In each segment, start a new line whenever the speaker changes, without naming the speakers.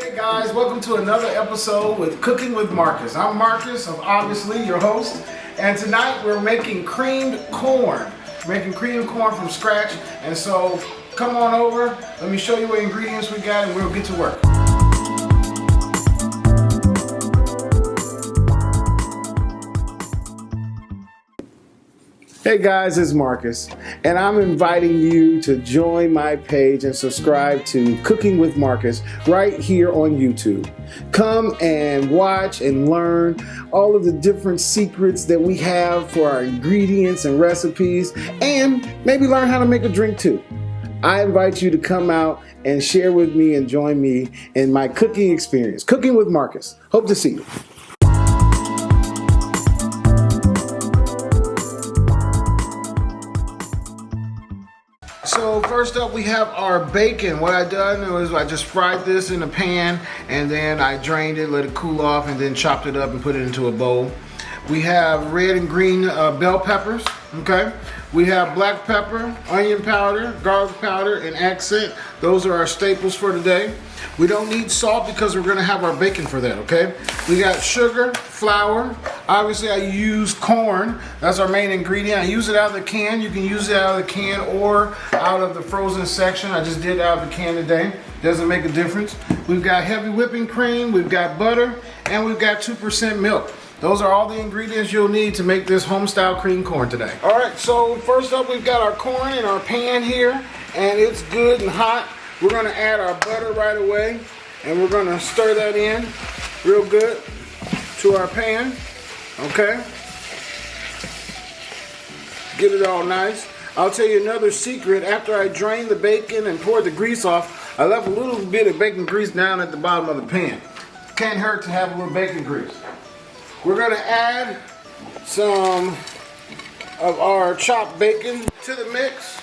Hey guys, welcome to another episode with Cooking with Marcus. I'm Marcus, I'm obviously your host, and tonight we're making creamed corn. Making creamed corn from scratch, and so come on over, let me show you what ingredients we got and we'll get to work. Hey guys, it's Marcus, and I'm inviting you to join my page and subscribe to Cooking with Marcus right here on YouTube. Come and watch and learn all of the different secrets that we have for our ingredients and recipes, and maybe learn how to make a drink too. I invite you to come out and share with me and join me in my cooking experience. Cooking with Marcus. Hope to see you. So first up we have our bacon. What I done was I just fried this in a pan and then I drained it, let it cool off, and then chopped it up and put it into a bowl. We have red and green bell peppers, okay? We have black pepper, onion powder, garlic powder, and accent. Those are our staples for today. We don't need salt because we're gonna have our bacon for that, okay? We got sugar, flour. Obviously I use corn. That's our main ingredient. I use it out of the can. You can use it out of the can or out of the frozen section. I just did out of the can today. Doesn't make a difference. We've got heavy whipping cream, we've got butter, and we've got 2% milk. Those are all the ingredients you'll need to make this home-style cream corn today. All right, so first up we've got our corn in our pan here, and it's good and hot. We're gonna add our butter right away, and we're gonna stir that in real good to our pan, okay? Get it all nice. I'll tell you another secret. After I drained the bacon and poured the grease off, I left a little bit of bacon grease down at the bottom of the pan. Can't hurt to have a little bacon grease. We're gonna add some of our chopped bacon to the mix,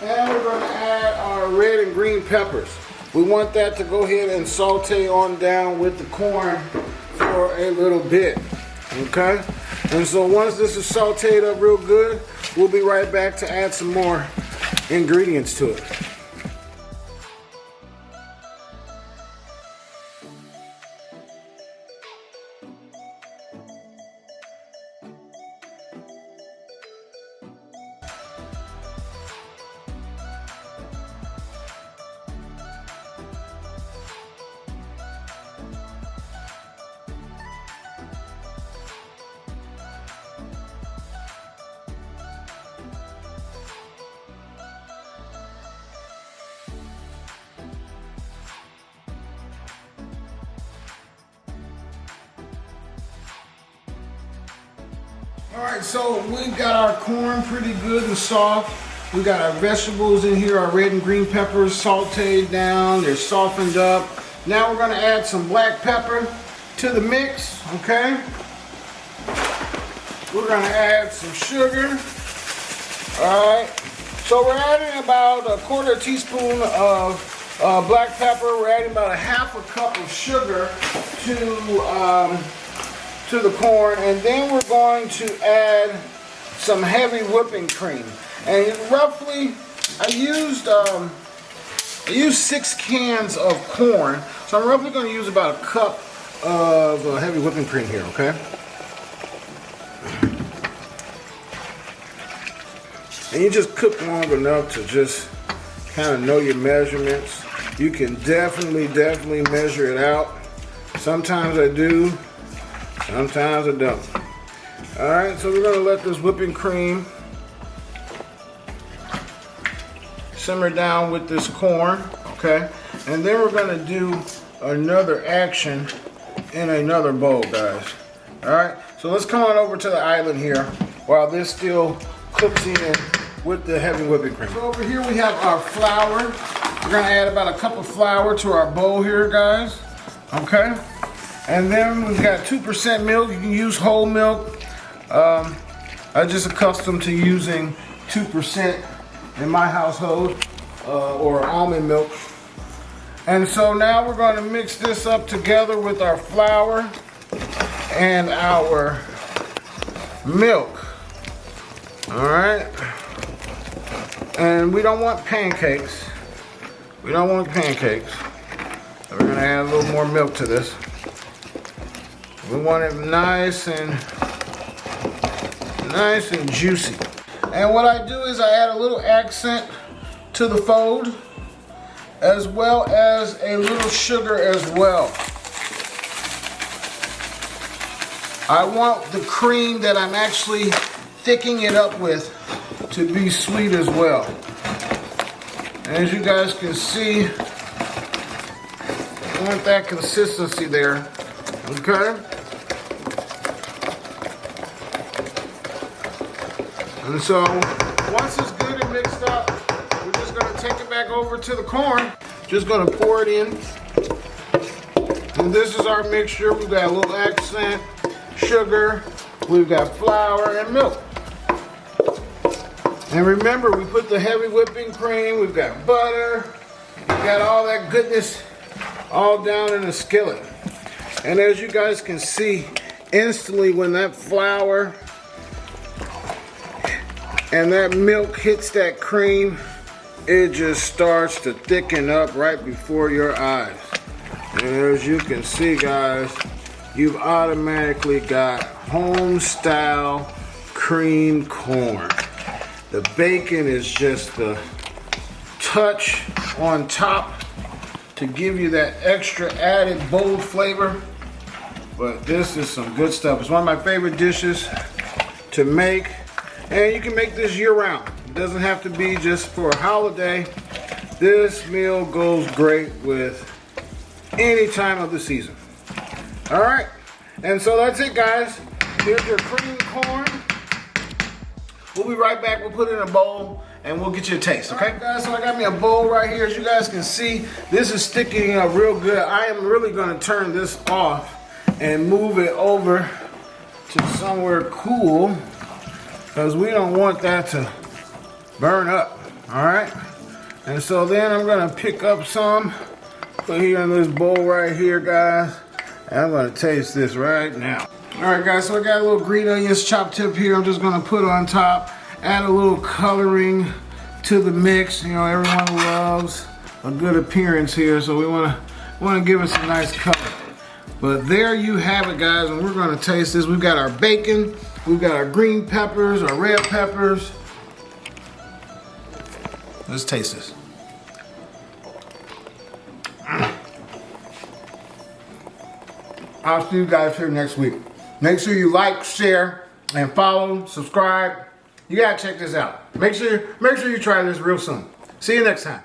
and we're gonna add our red and green peppers. We want that to go ahead and saute on down with the corn for a little bit, okay? And so once this is sauteed up real good, we'll be right back to add some more ingredients to it. Alright, so we've got our corn pretty good and soft. We got our vegetables in here, our red and green peppers sauteed down, they're softened up. Now we're gonna add some black pepper to the mix, okay? We're gonna add some sugar. Alright, so we're adding about a quarter teaspoon of black pepper. We're adding about a half a cup of sugar to the corn, and then we're going to add some heavy whipping cream. And roughly, I used 6 cans of corn, so I'm roughly going to use about a cup of heavy whipping cream here, okay? And you just cook long enough to just kind of know your measurements. You can definitely measure it out. Sometimes I do. Sometimes I don't. Alright, so we're going to let this whipping cream simmer down with this corn, okay? And then we're going to do another action in another bowl, guys. Alright, so let's come on over to the island here while this still cooks in with the heavy whipping cream. So over here we have our flour. We're going to add about a cup of flour to our bowl here, guys. Okay? And then we've got 2% milk. You can use whole milk. I'm just accustomed to using 2% in my household, or almond milk. And so now we're going to mix this up together with our flour and our milk. All right. And we don't want pancakes. We don't want pancakes. So we're gonna add a little more milk to this. We want it nice and juicy. And what I do is I add a little accent to the fold, as well as a little sugar as well. I want the cream that I'm actually thickening it up with to be sweet as well. And as you guys can see, I want that consistency there, okay? And so, once it's good and mixed up, we're just gonna take it back over to the corn. Just gonna pour it in. And this is our mixture. We've got a little accent, sugar, we've got flour and milk. And remember, we put the heavy whipping cream, we've got butter, we've got all that goodness all down in the skillet. And as you guys can see, instantly when that flour and that milk hits that cream, it just starts to thicken up right before your eyes. And as you can see, guys, you've automatically got home style cream corn. The bacon is just the touch on top to give you that extra added bold flavor. But this is some good stuff. It's one of my favorite dishes to make. And you can make this year round. It doesn't have to be just for a holiday. This meal goes great with any time of the season. All right, and so that's it, guys. Here's your cream corn. We'll be right back. We'll put it in a bowl and we'll get you a taste, okay? All right, guys, so I got me a bowl right here. As you guys can see, this is sticking up real good. I am really gonna turn this off and move it over to somewhere cool because we don't want that to burn up, all right? And so then I'm gonna pick up some, put here in this bowl right here, guys. And I'm gonna taste this right now. All right, guys, so I got a little green onions chopped up here. I'm just gonna put on top, add a little coloring to the mix. You know, everyone loves a good appearance here, so we wanna give it some nice color. But there you have it, guys, and we're gonna taste this. We've got our bacon, we've got our green peppers, our red peppers. Let's taste this. I'll see you guys here next week. Make sure you like, share, and follow, subscribe. You gotta check this out. Make sure you try this real soon. See you next time.